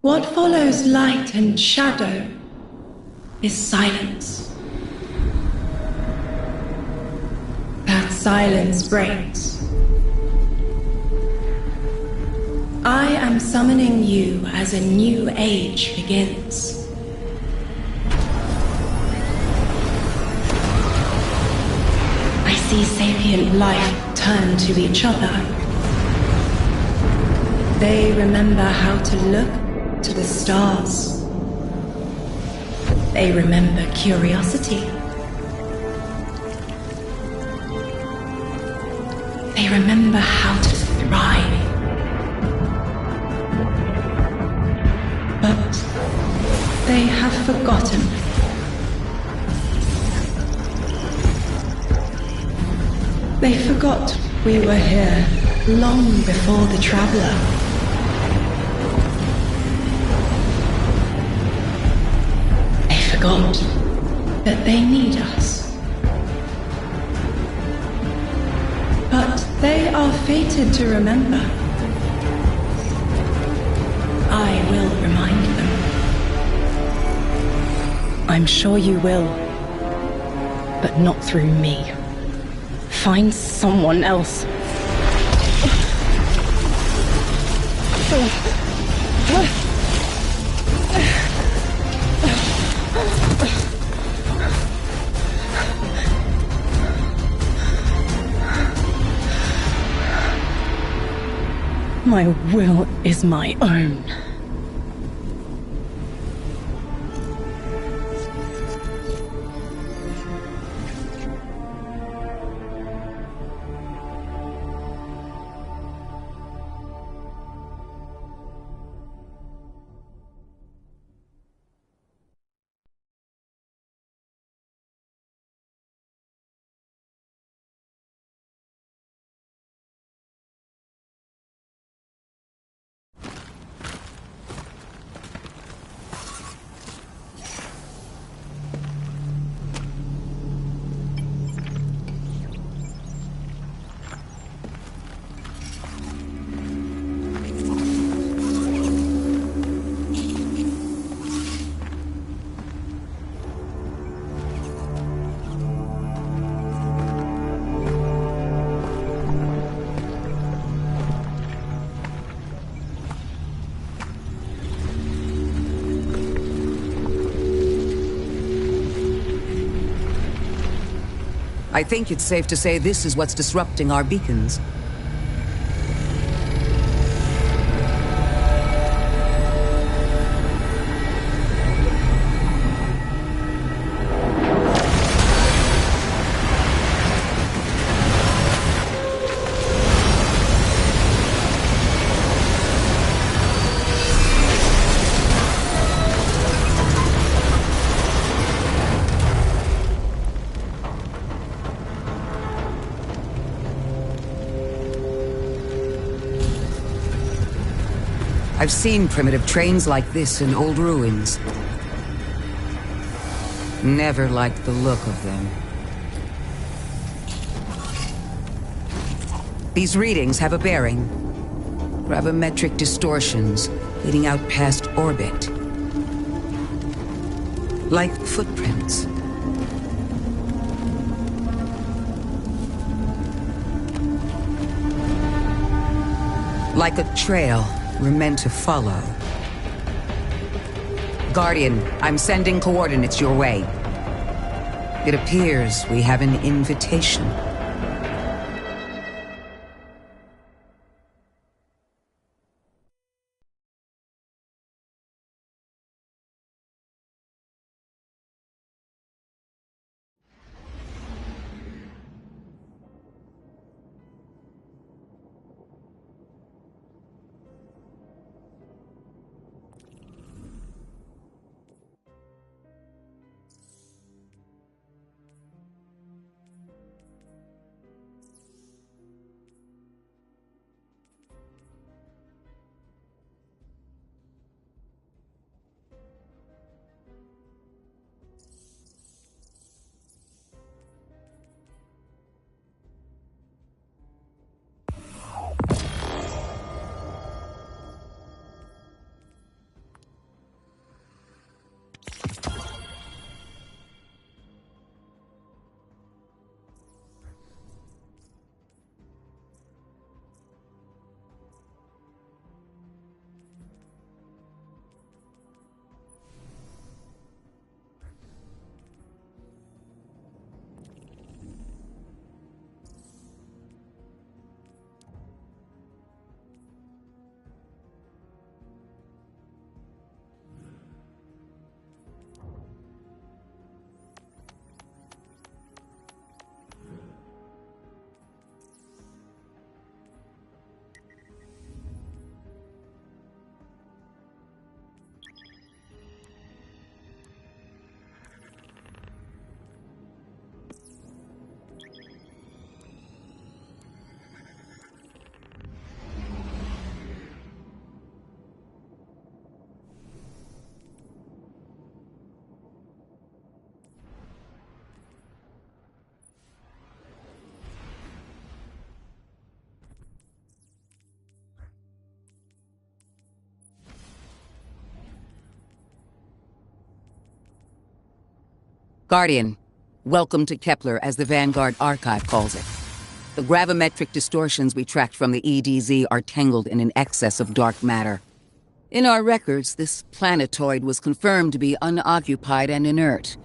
What follows light and shadow is silence. That silence breaks. I am summoning you as a new age begins. I see sapient life turn to each other. They remember how to look to the stars. They remember curiosity. They remember how to thrive. But they have forgotten. They forgot we were here long before the Traveler. They forgot that they need us. But they are fated to remember. I will remind them. I'm sure you will. But not through me. Find someone else. My will is my own. I think it's safe to say this is what's disrupting our beacons. I've seen primitive trains like this in old ruins. Never liked the look of them. These readings have a bearing. Gravimetric distortions leading out past orbit. Like footprints. Like a trail we're meant to follow. Guardian, I'm sending coordinates your way. It appears we have an invitation. Guardian, welcome to Kepler, as the Vanguard Archive calls it. The gravimetric distortions we tracked from the EDZ are tangled in an excess of dark matter. In our records, this planetoid was confirmed to be unoccupied and inert.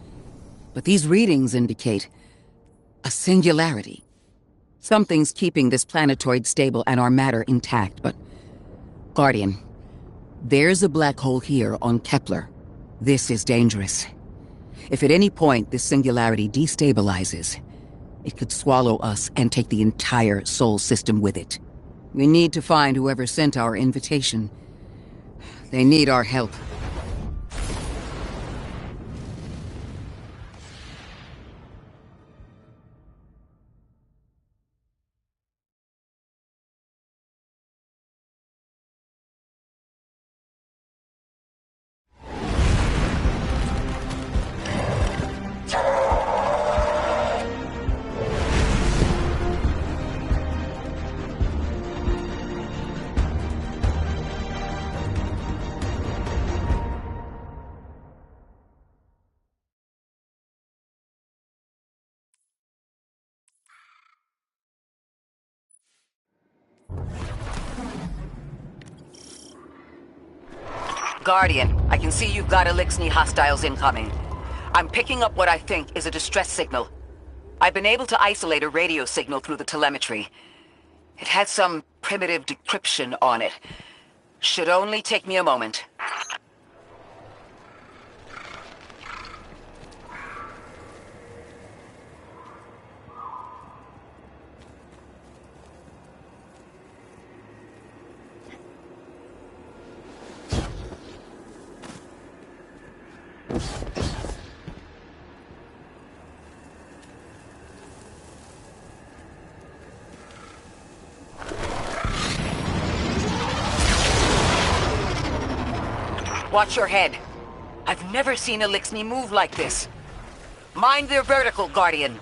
But these readings indicate a singularity. Something's keeping this planetoid stable and our matter intact, but... Guardian, there's a black hole here on Kepler. This is dangerous. If at any point this singularity destabilizes, it could swallow us and take the entire Sol system with it. We need to find whoever sent our invitation. They need our help. Guardian, I can see you've got Eliksni hostiles incoming. I'm picking up what I think is a distress signal. I've been able to isolate a radio signal through the telemetry. It had some primitive decryption on it. Should only take me a moment. Watch your head. I've never seen Eliksni move like this. Mind their vertical, Guardian.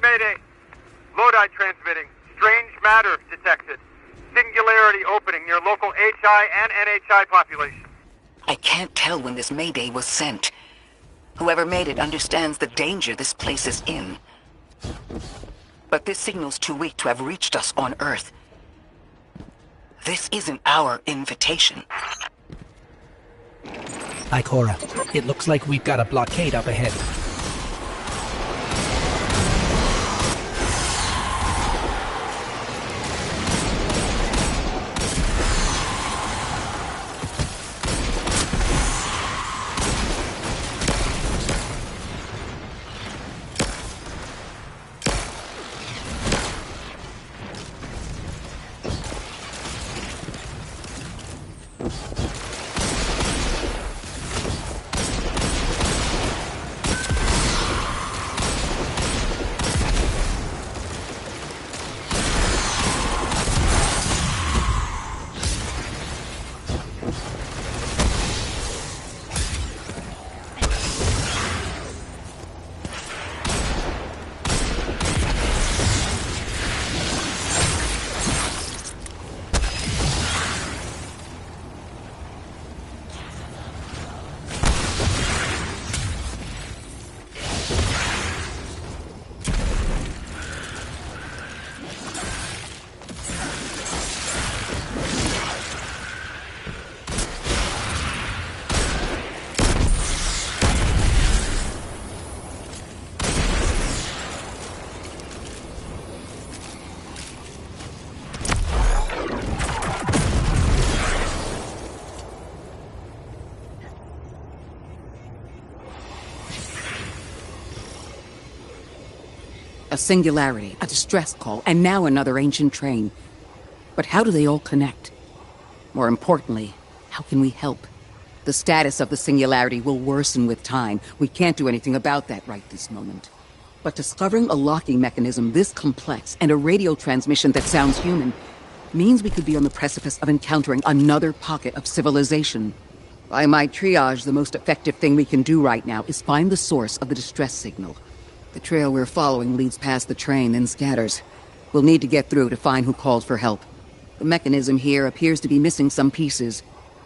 Mayday! Lodi transmitting. Strange matter detected. Singularity opening near local HI and NHI population. I can't tell when this Mayday was sent. Whoever made it understands the danger this place is in. But this signal's too weak to have reached us on Earth. This isn't our invitation. Ikora, it looks like we've got a blockade up ahead. A singularity, a distress call, and now another ancient train. But how do they all connect? More importantly, how can we help? The status of the singularity will worsen with time. We can't do anything about that right this moment. But discovering a locking mechanism this complex and a radio transmission that sounds human means we could be on the precipice of encountering another pocket of civilization. By my triage, the most effective thing we can do right now is find the source of the distress signal. The trail we're following leads past the train, then scatters. We'll need to get through to find who called for help. The mechanism here appears to be missing some pieces.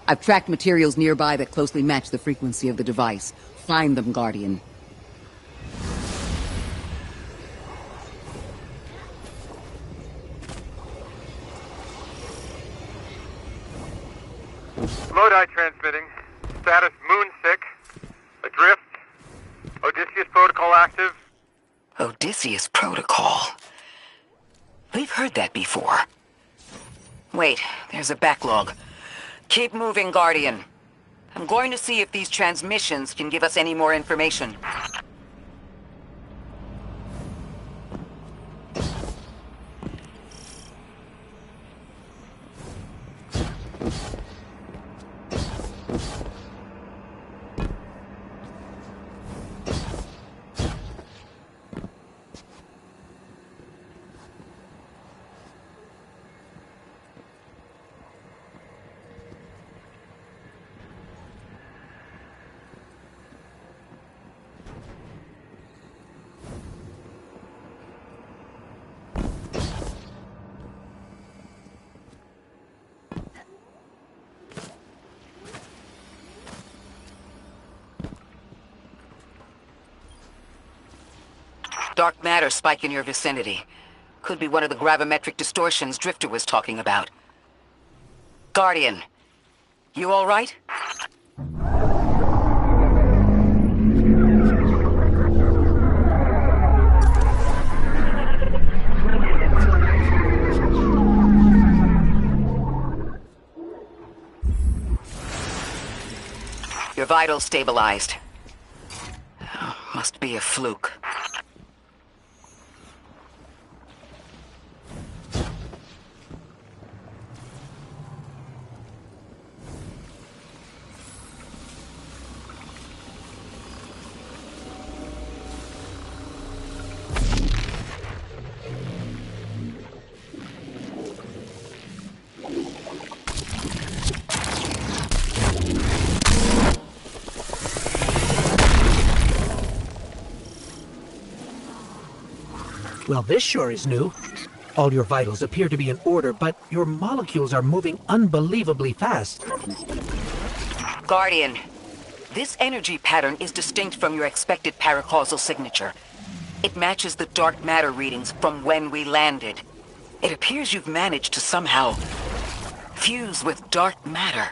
I've tracked materials nearby that closely match the frequency of the device. Find them, Guardian. Lodi transmitting. Status moonsick. Adrift. Odysseus protocol active. Odysseus Protocol. We've heard that before. Wait, there's a backlog. Keep moving, Guardian. I'm going to see if these transmissions can give us any more information. Dark matter spike in your vicinity. Could be one of the gravimetric distortions Drifter was talking about. Guardian, you all right? Your vitals stabilized. Oh, must be a fluke. Well, this sure is new. All your vitals appear to be in order, but your molecules are moving unbelievably fast. Guardian, this energy pattern is distinct from your expected paracausal signature. It matches the dark matter readings from when we landed. It appears you've managed to somehow fuse with dark matter.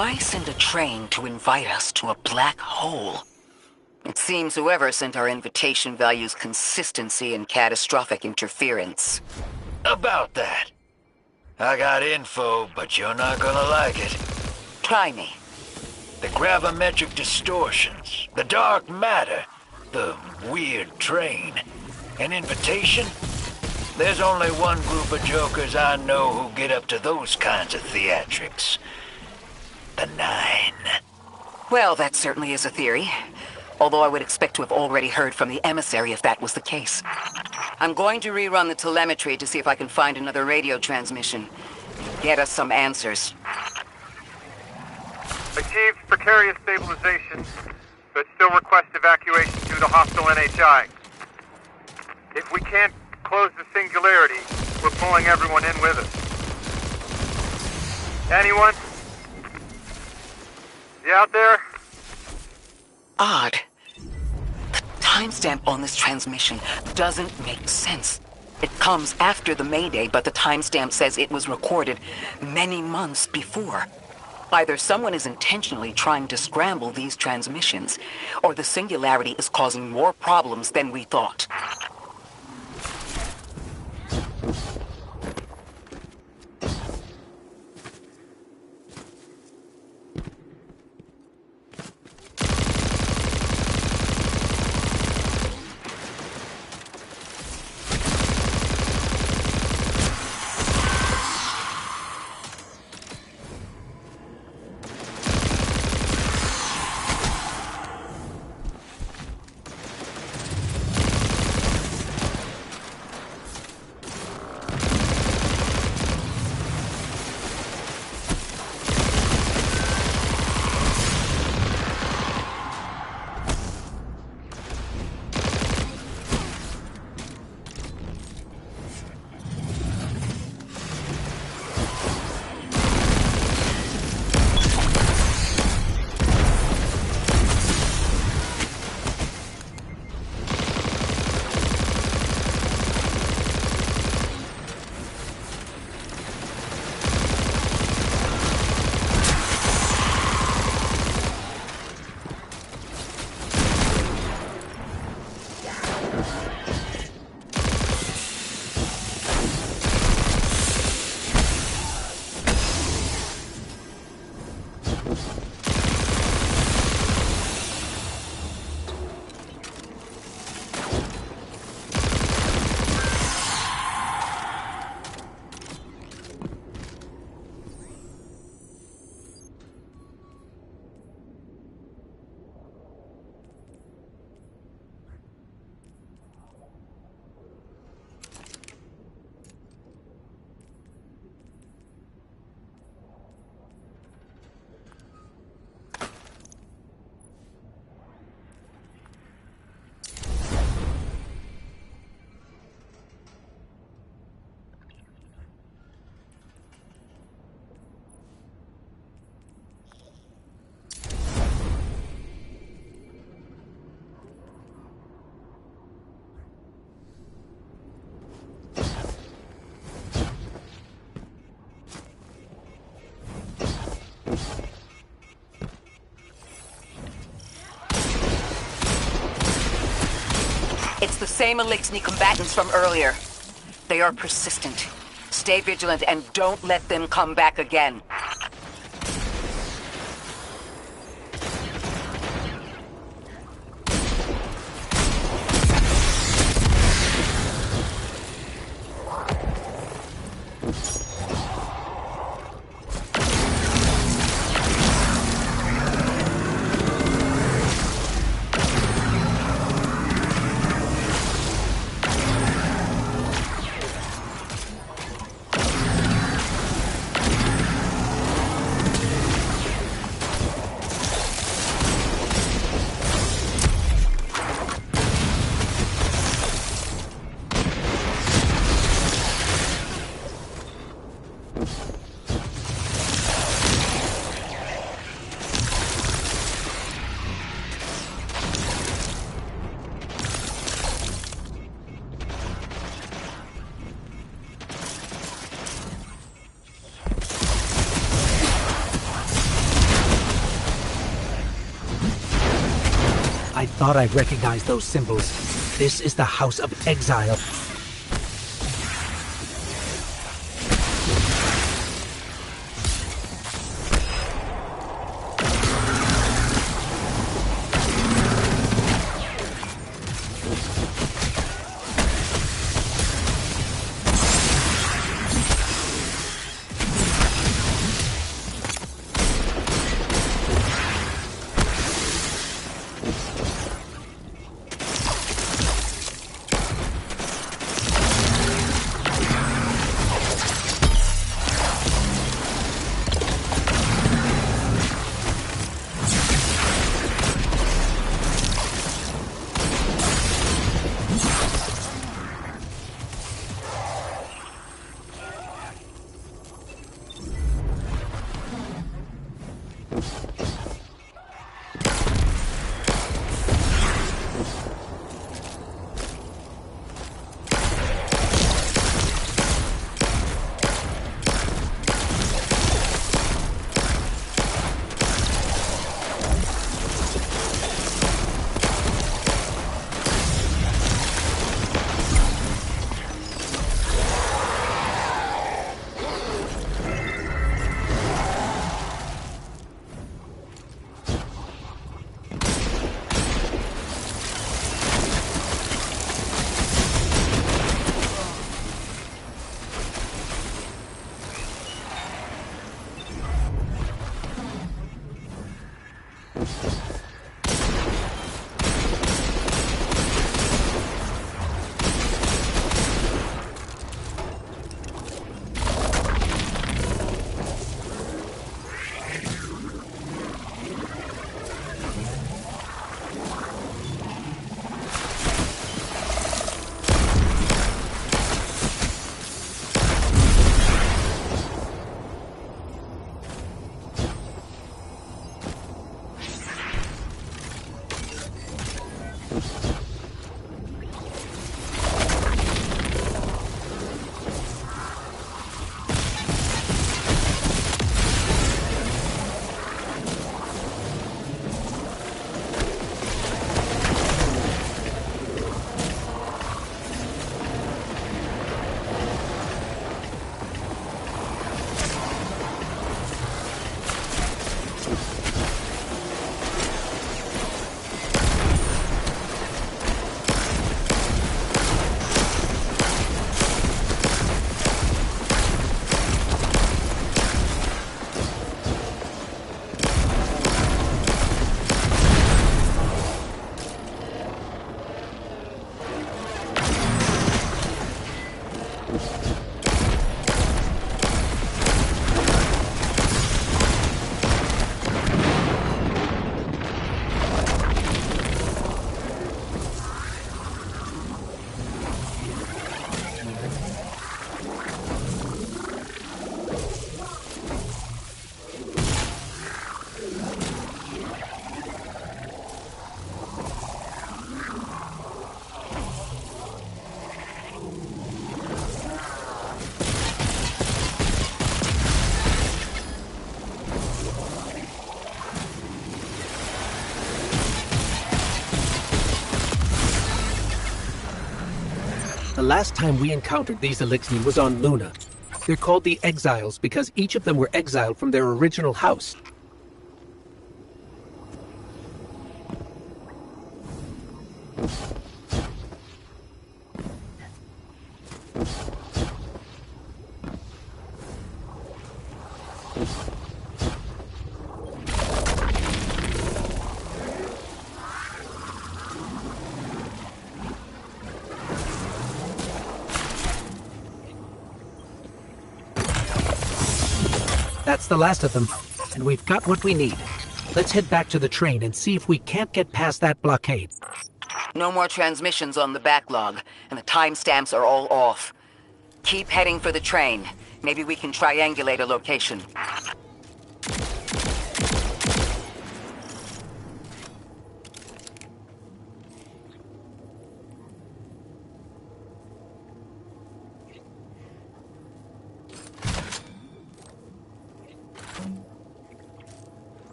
Why send a train to invite us to a black hole? It seems whoever sent our invitation values consistency and catastrophic interference. About that. I got info, but you're not gonna like it. Try me. The gravimetric distortions, the dark matter, the weird train. An invitation? There's only one group of jokers I know who get up to those kinds of theatrics. The Nine. Well, that certainly is a theory. Although I would expect to have already heard from the emissary if that was the case. I'm going to rerun the telemetry to see if I can find another radio transmission. Get us some answers. Achieved precarious stabilization, but still request evacuation due to hostile NHI. If we can't close the singularity, we're pulling everyone in with us. Anyone? You out there? Odd. The timestamp on this transmission doesn't make sense. It comes after the Mayday, but the timestamp says it was recorded many months before. Either someone is intentionally trying to scramble these transmissions, or the singularity is causing more problems than we thought. It's the same Eliksni combatants from earlier. They are persistent. Stay vigilant and don't let them come back again. I thought I recognized those symbols. This is the House of Exile. The last time we encountered these Elixni was on Luna. They're called the Exiles because each of them were exiled from their original house. That's the last of them, and we've got what we need. Let's head back to the train and see if we can't get past that blockade. No more transmissions on the backlog, and the timestamps are all off. Keep heading for the train. Maybe we can triangulate a location.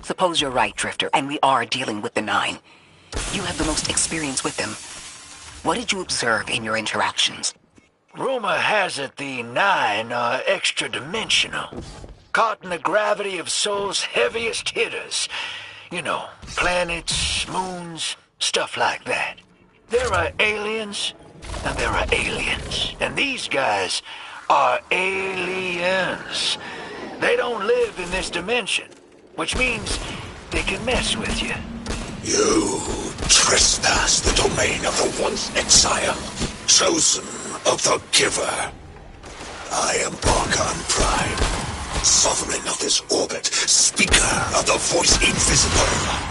Suppose you're right, Drifter, and we are dealing with the Nine. You have the most experience with them. What did you observe in your interactions? Rumor has it the Nine are extra-dimensional. Caught in the gravity of Sol's heaviest hitters. You know, planets, moons, stuff like that. There are aliens, and there are aliens. And these guys are aliens. They don't live in this dimension, which means they can mess with you. You trespass the domain of the once exile, chosen of the Giver. I am Archon Prime, sovereign of this orbit, speaker of the voice invisible.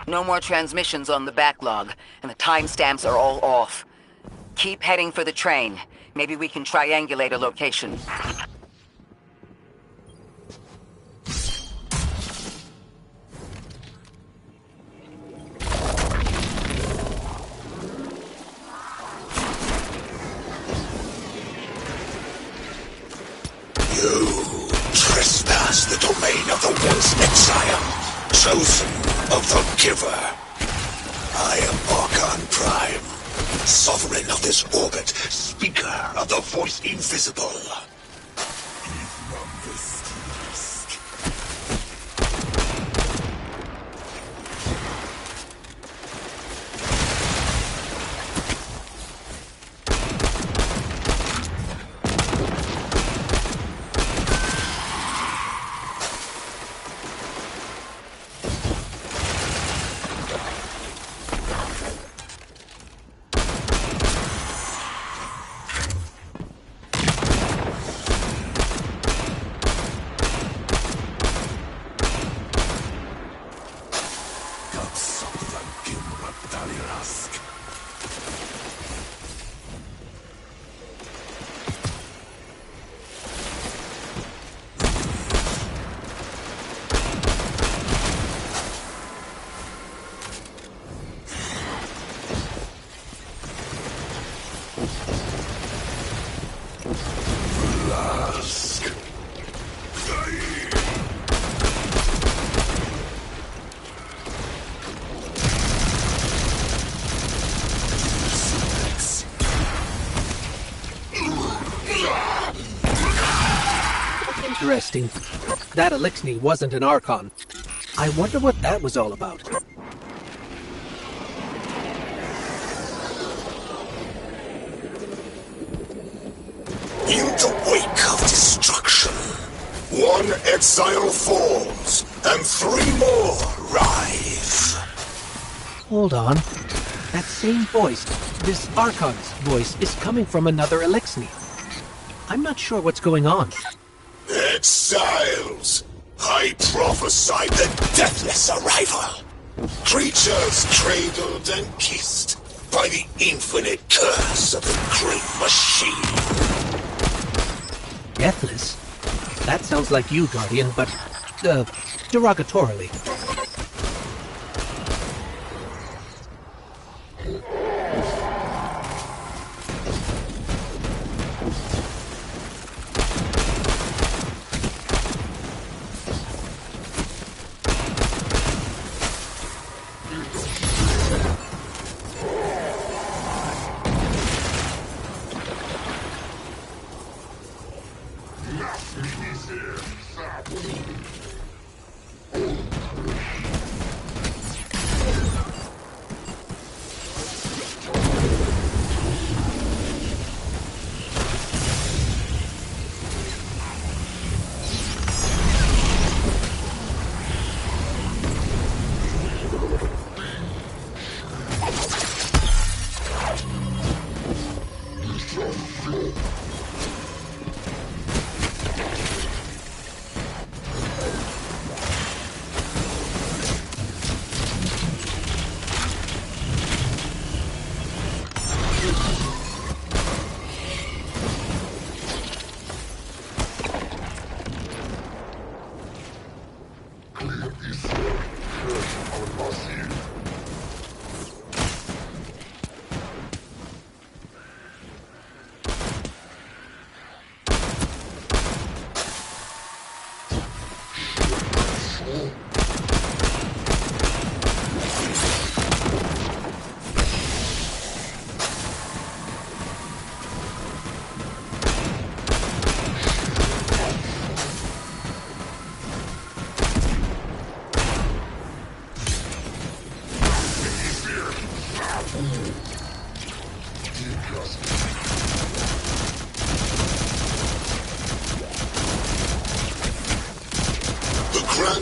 No more transmissions on the backlog, and the timestamps are all off. Keep heading for the train. Maybe we can triangulate a location. You trespass the domain of the once exile, chosen of the Giver. I am Archon Prime, sovereign of this orbit, speaker of the voice invisible. Interesting. That Elixni wasn't an Archon. I wonder what that was all about. In the wake of destruction, one exile falls, and three more rise. Hold on. That same voice, this Archon's voice, is coming from another Elixni. I'm not sure what's going on. Exiles! I prophesied the deathless arrival. Creatures cradled and kissed by the infinite curse of the great machine. Deathless? That sounds like you, Guardian, but, derogatorily.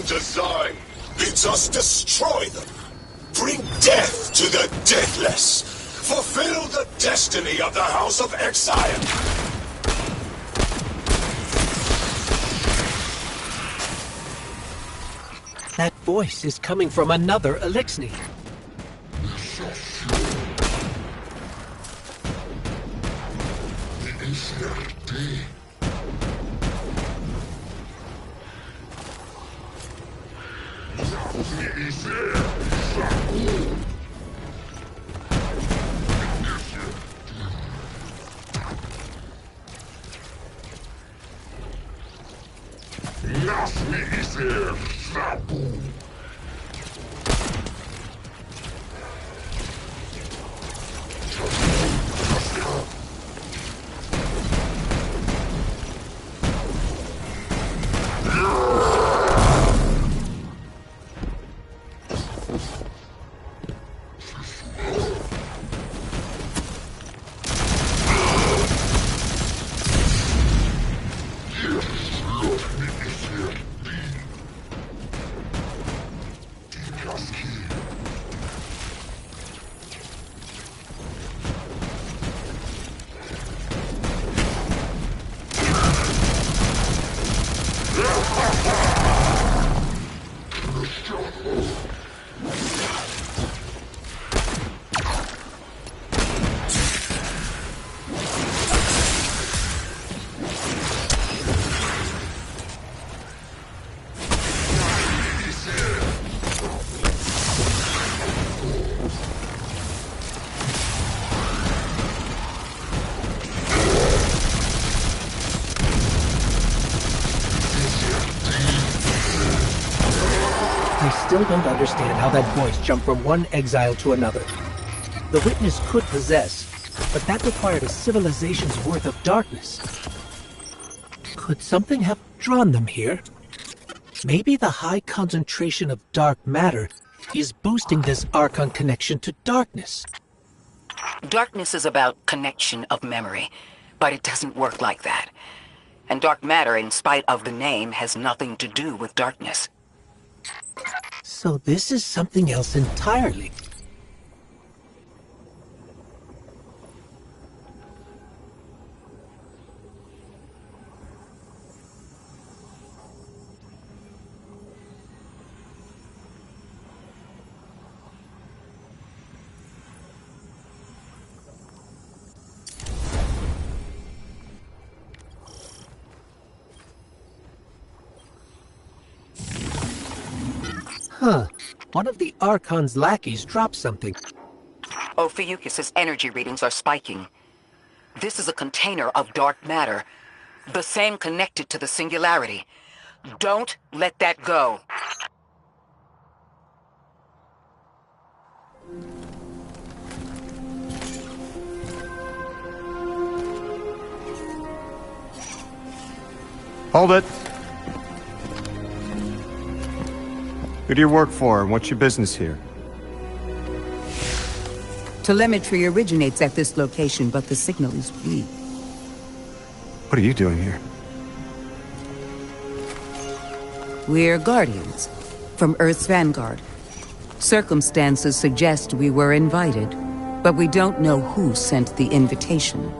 Design bids us destroy them, bring death to the deathless, fulfill the destiny of the House of Exile. That voice is coming from another Elixni. I still don't understand how that voice jumped from one exile to another. The Witness could possess, but that required a civilization's worth of darkness. Could something have drawn them here? Maybe the high concentration of dark matter is boosting this Archon connection to darkness. Darkness is about connection of memory, but it doesn't work like that. And dark matter, in spite of the name, has nothing to do with darkness. So this is something else entirely. One of the Archon's lackeys dropped something. Ophiuchus's energy readings are spiking. This is a container of dark matter, the same connected to the Singularity. Don't let that go. Hold it. Who do you work for, and what's your business here? Telemetry originates at this location, but the signal is weak. What are you doing here? We're Guardians, from Earth's Vanguard. Circumstances suggest we were invited, but we don't know who sent the invitation.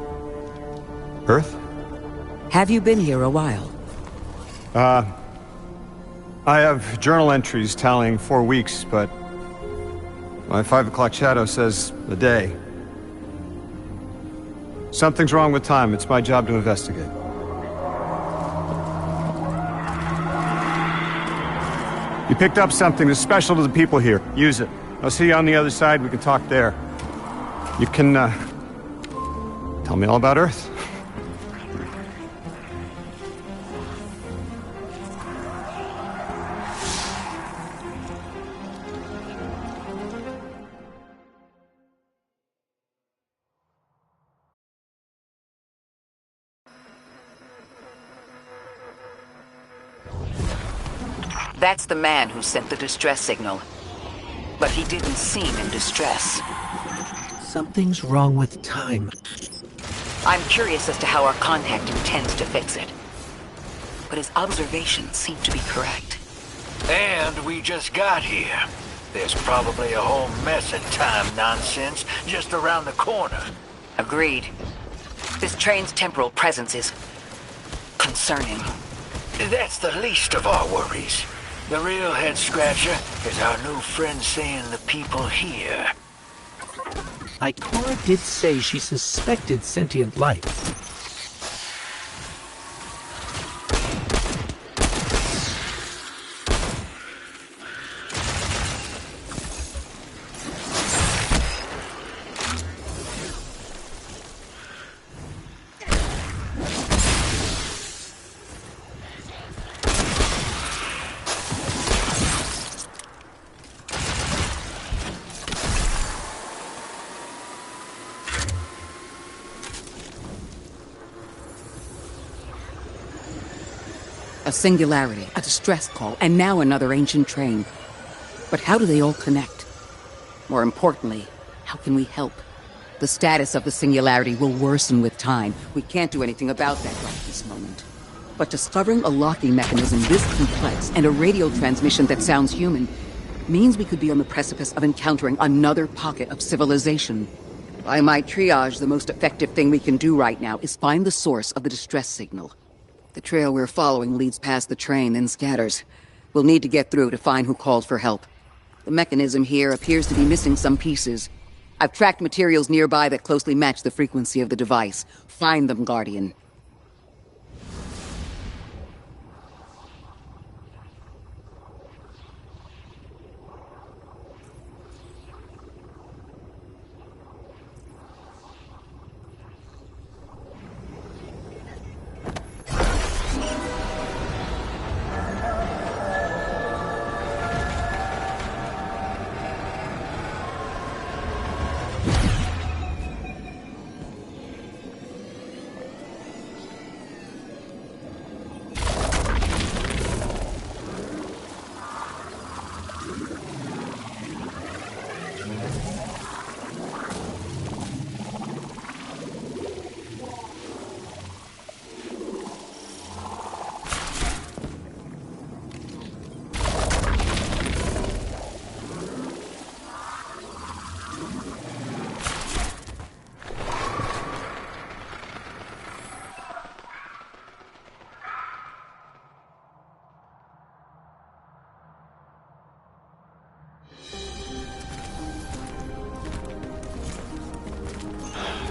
Earth? Have you been here a while? I have journal entries tallying 4 weeks, but my 5 o'clock shadow says a day. Something's wrong with time. It's my job to investigate. You picked up something that's special to the people here. Use it. I'll see you on the other side. We can talk there. You can, tell me all about Earth? That's the man who sent the distress signal. But he didn't seem in distress. Something's wrong with time. I'm curious as to how our contact intends to fix it. But his observations seem to be correct. And we just got here. There's probably a whole mess of time nonsense just around the corner. Agreed. This train's temporal presence is concerning. That's the least of our worries. The real head-scratcher is our new friend seeing the people here. Ikora did say she suspected sentient life. A singularity, a distress call, and now another ancient train. But how do they all connect? More importantly, how can we help? The status of the singularity will worsen with time. We can't do anything about that right this moment. But discovering a locking mechanism this complex and a radio transmission that sounds human means we could be on the precipice of encountering another pocket of civilization. By my triage, the most effective thing we can do right now is find the source of the distress signal. The trail we're following leads past the train, then scatters. We'll need to get through to find who called for help. The mechanism here appears to be missing some pieces. I've tracked materials nearby that closely match the frequency of the device. Find them, Guardian.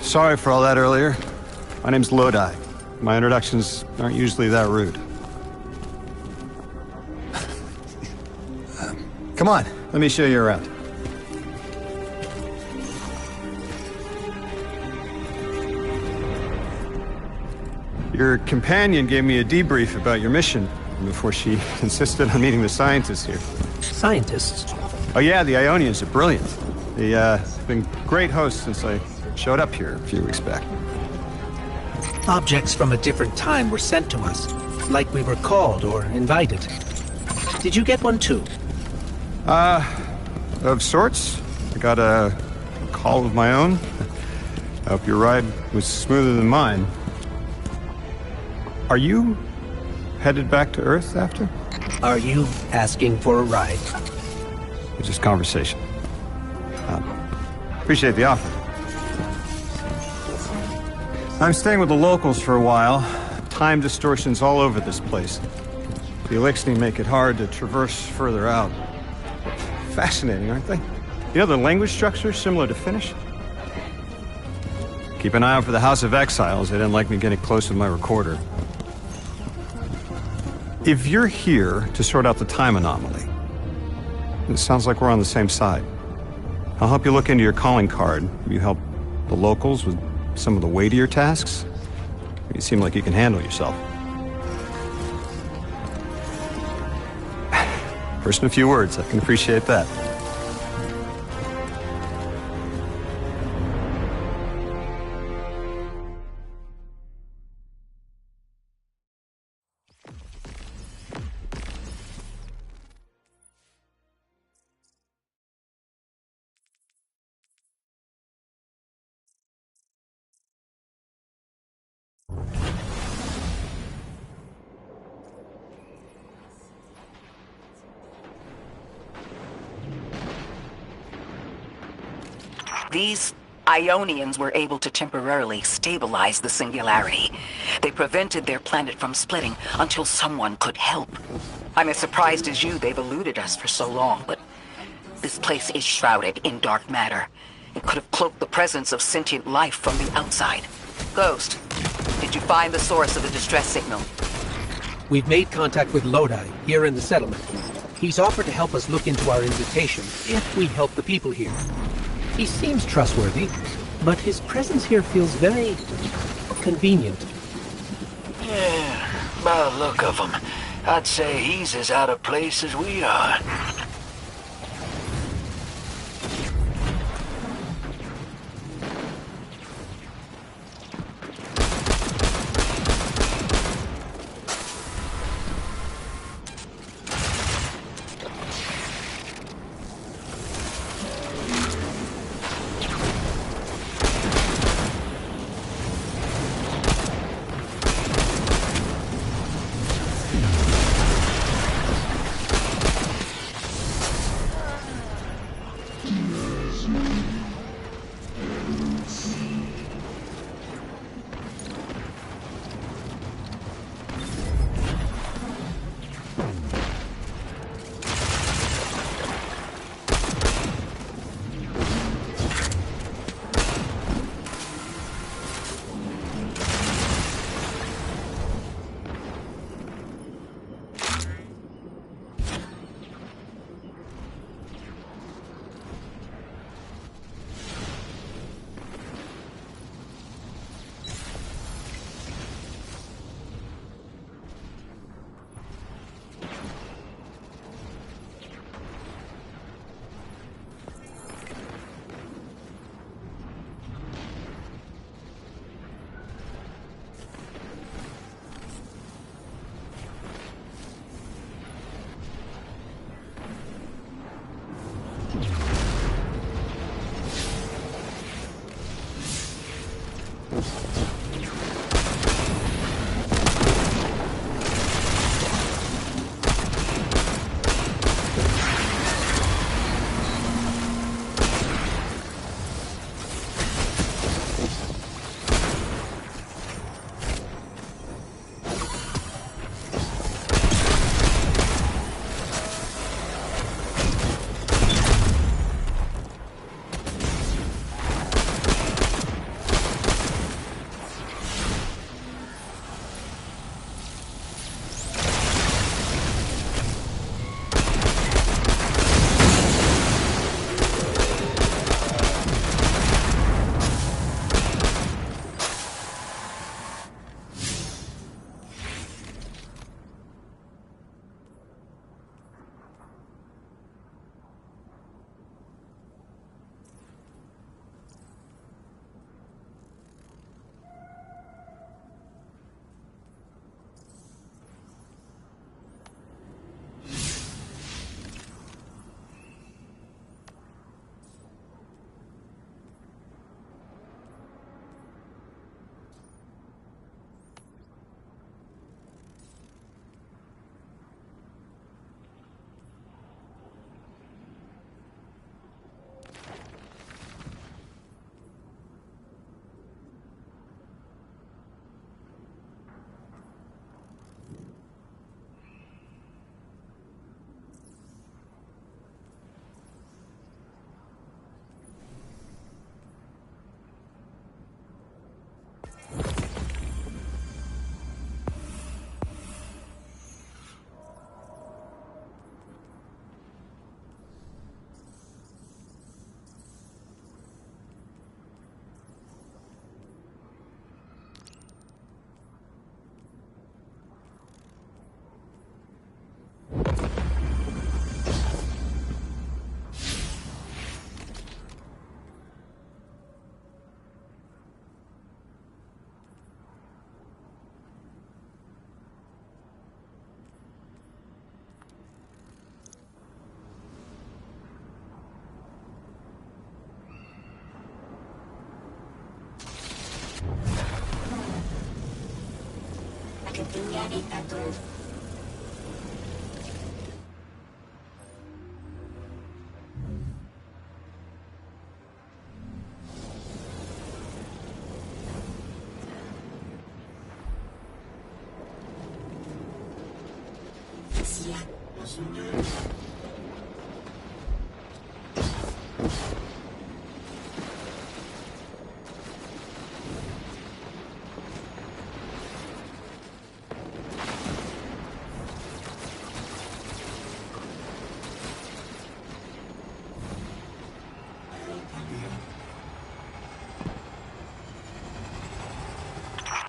Sorry for all that earlier. My name's Lodi. My introductions aren't usually that rude. Come on, Let me show you around. Your companion gave me a debrief about your mission before she insisted on meeting the scientists here. Scientists? Oh yeah, the Ionians are brilliant. They've been great hosts since I showed up here a few weeks back. Objects from a different time were sent to us, like we were called or invited. Did you get one too? Of sorts. I got a call of my own. I hope your ride was smoother than mine. Are you headed back to Earth after? Are you asking for a ride? It's just conversation. Appreciate the offer. I'm staying with the locals for a while. Time distortions all over this place. The Elixni make it hard to traverse further out. Fascinating, aren't they? You know, the language structure is similar to Finnish. Keep an eye out for the House of Exiles. They didn't like me getting close with my recorder. If you're here to sort out the time anomaly, it sounds like we're on the same side. I'll help you look into your calling card. You help the locals with some of the weightier tasks. You seem like you can handle yourself. First in a few words, I can appreciate that. These Ionians were able to temporarily stabilize the singularity. They prevented their planet from splitting until someone could help. I'm as surprised as you they've eluded us for so long, but this place is shrouded in dark matter. It could have cloaked the presence of sentient life from the outside. Ghost, did you find the source of the distress signal? We've made contact with Lodi, here in the settlement. He's offered to help us look into our invitation, if we help the people here. He seems trustworthy, but his presence here feels very convenient. Yeah, by the look of him, I'd say he's as out of place as we are.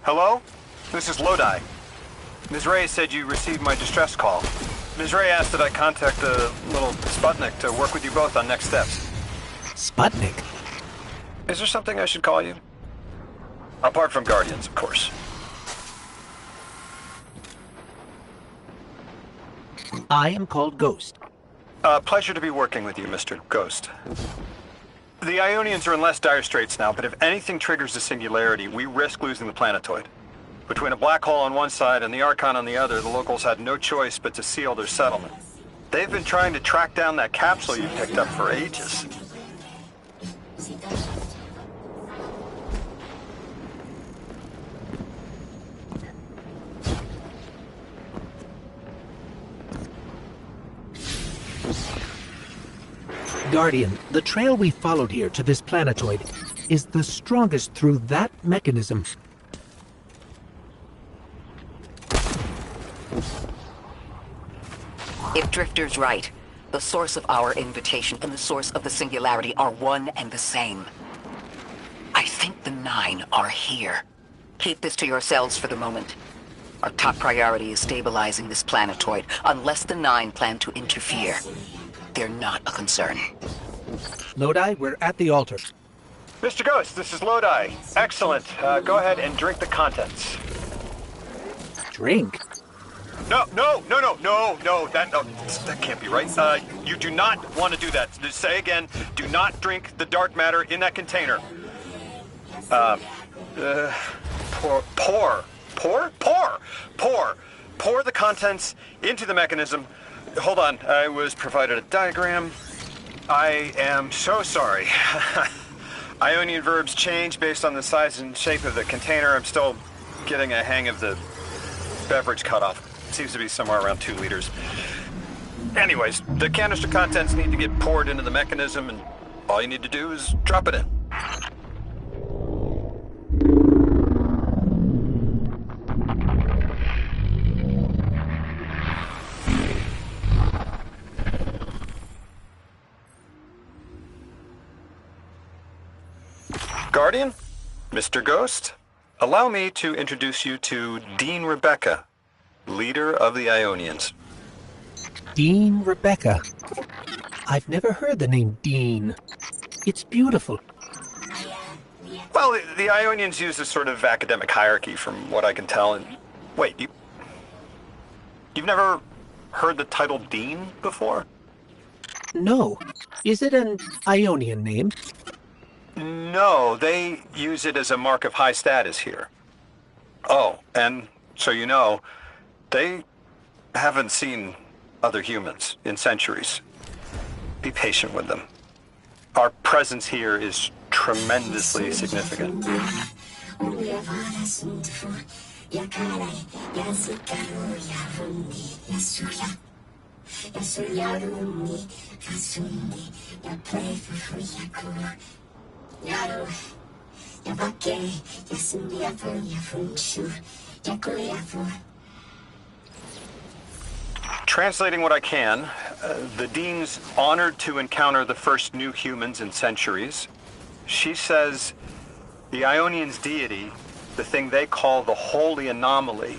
Hello? This is Lodi. Ms. Ray said you received my distress call. Ms. Ray asked that I contact the little Sputnik to work with you both on next steps. Sputnik? Is there something I should call you? Apart from Guardians, of course. I am called Ghost. Pleasure to be working with you, Mr. Ghost. The Ionians are in less dire straits now, but if anything triggers the singularity, we risk losing the planetoid. Between a black hole on one side and the Archon on the other, the locals had no choice but to seal their settlement. They've been trying to track down that capsule you picked up for ages. Guardian, the trail we followed here to this planetoid is the strongest through that mechanism. If Drifter's right, the source of our invitation and the source of the singularity are one and the same. I think the Nine are here. Keep this to yourselves for the moment. Our top priority is stabilizing this planetoid, unless the Nine plan to interfere. They're not a concern. Lodi, we're at the altar. Mr. Ghost, this is Lodi. Excellent. Go ahead and drink the contents. Drink? No, that can't be right. You do not want to do that. Just say again, do not drink the dark matter in that container. Pour the contents into the mechanism. Hold on, I was provided a diagram. I am so sorry. Ionian verbs change based on the size and shape of the container. I'm still getting a hang of the beverage cutoff. Seems to be somewhere around 2 liters. Anyways, the canister contents need to get poured into the mechanism, and all you need to do is drop it in. Guardian, Mr. Ghost, allow me to introduce you to Dean Rebecca, leader of the Ionians. Dean Rebecca. I've never heard the name Dean. It's beautiful. Well, the Ionians use this sort of academic hierarchy from what I can tell. And wait, you've never heard the title Dean before? No. Is it an Ionian name? No, they use it as a mark of high status here. Oh, and so you know, they haven't seen other humans in centuries. Be patient with them. Our presence here is tremendously significant. Translating what I can, the Dean's honored to encounter the first new humans in centuries. She says the Ionians' deity, the thing they call the Holy Anomaly,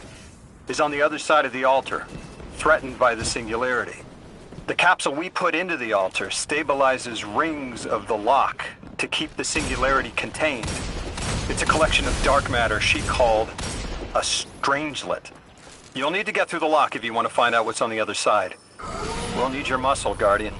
is on the other side of the altar, threatened by the singularity. The capsule we put into the altar stabilizes rings of the lock to keep the singularity contained. It's a collection of dark matter she called a strangelet. You'll need to get through the lock if you want to find out what's on the other side. We'll need your muscle, Guardian.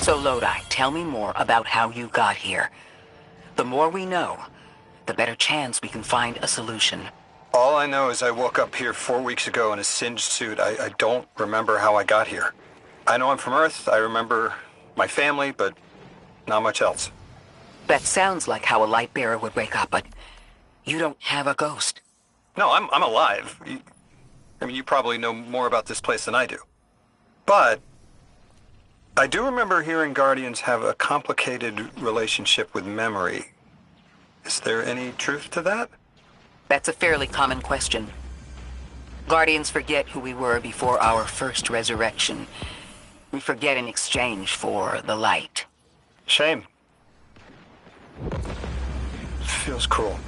So Lodi, tell me more about how you got here. The more we know, the better chance we can find a solution. All I know is I woke up here 4 weeks ago in a singed suit. I don't remember how I got here. I know I'm from Earth, I remember my family, but not much else. That sounds like how a light bearer would wake up, but you don't have a ghost. No, I'm alive. You probably know more about this place than I do. But I do remember hearing Guardians have a complicated relationship with memory. Is there any truth to that? That's a fairly common question. Guardians forget who we were before our first resurrection. We forget in exchange for the light. Shame. Feels cruel.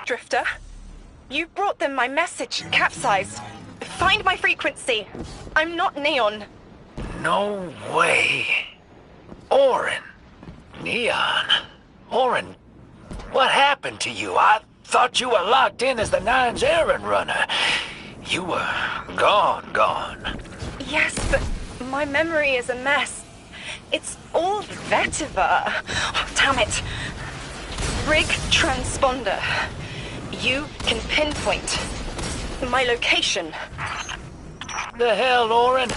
Drifter, you brought them my message, capsized. Find my frequency. I'm not Neon. No way. Orin. Neon. Orin, what happened to you? I thought you were locked in as the Nine's errand runner. You were gone. Yes, but my memory is a mess. It's all vetiver. Oh, damn it. Rig transponder. You can pinpoint my location. The hell, Orin?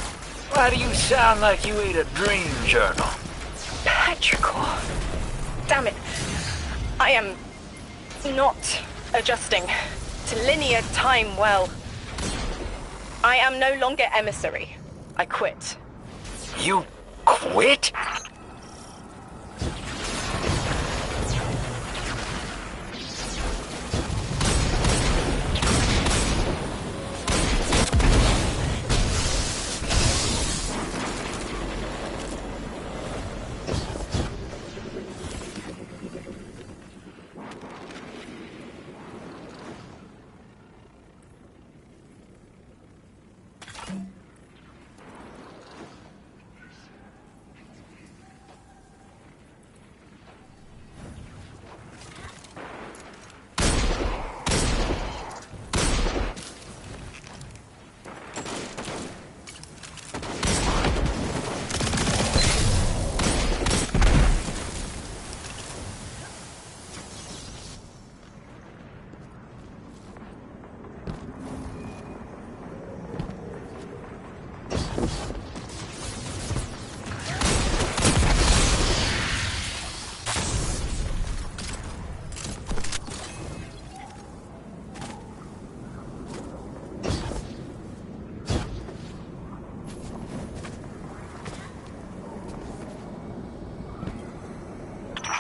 Why do you sound like you ate a dream journal? Petrichor. Damn it. I am not adjusting to linear time well. I am no longer emissary. I quit. You quit?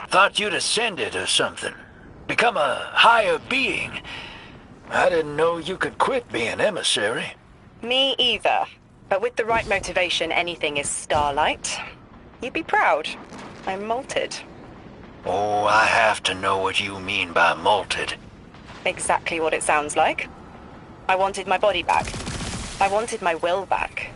Thought you'd ascended or something. Become a higher being. I didn't know you could quit being emissary. Me either. But with the right motivation, anything is Starlight. You'd be proud. I'm molted. Oh, I have to know what you mean by molted. Exactly what it sounds like. I wanted my body back. I wanted my will back.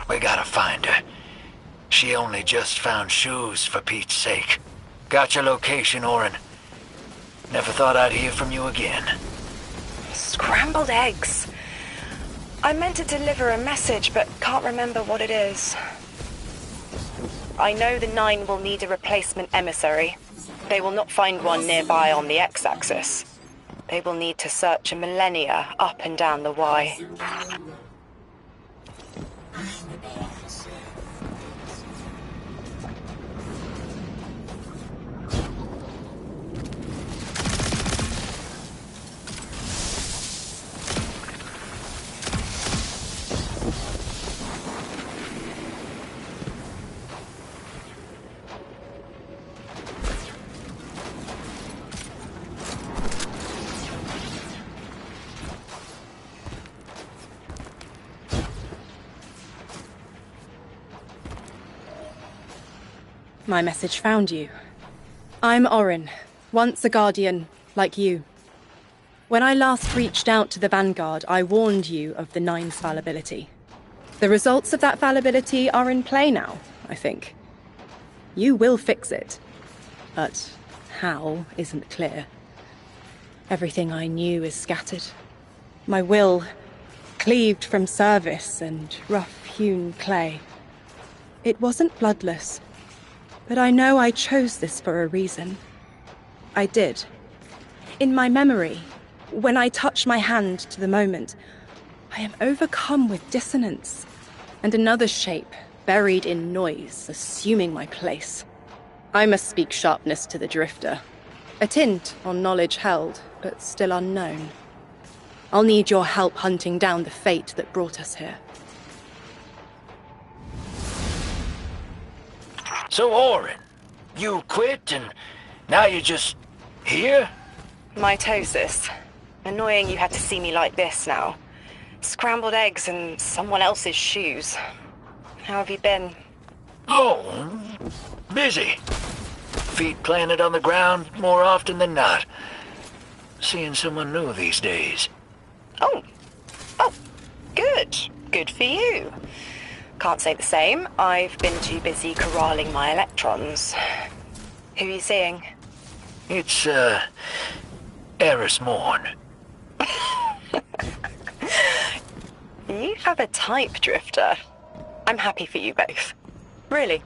We gotta find her. She only just found shoes, for Pete's sake. Got your location, Orin. Never thought I'd hear from you again. Scrambled eggs. I meant to deliver a message, but can't remember what it is. I know the Nine will need a replacement emissary. They will not find one nearby on the X-axis. They will need to search a millennia up and down the Y. My message found you. I'm Orin, once a Guardian, like you. When I last reached out to the Vanguard, I warned you of the Nine's fallibility. The results of that fallibility are in play now, I think. You will fix it, but how isn't clear. Everything I knew is scattered. My will, cleaved from service and rough-hewn clay. It wasn't bloodless. But I know I chose this for a reason. I did. In my memory, when I touch my hand to the moment, I am overcome with dissonance, and another shape, buried in noise, assuming my place. I must speak sharpness to the Drifter. A tint on knowledge held, but still unknown. I'll need your help hunting down the fate that brought us here. So, Orin, you quit and now you're just here? Mitosis. Annoying you had to see me like this now. Scrambled eggs in someone else's shoes. How have you been? Oh, busy. Feet planted on the ground more often than not. Seeing someone new these days. Oh, good. Good for you. Can't say the same. I've been too busy corralling my electrons. Who are you seeing? It's, Eris Morn. You have a type, Drifter. I'm happy for you both. Really.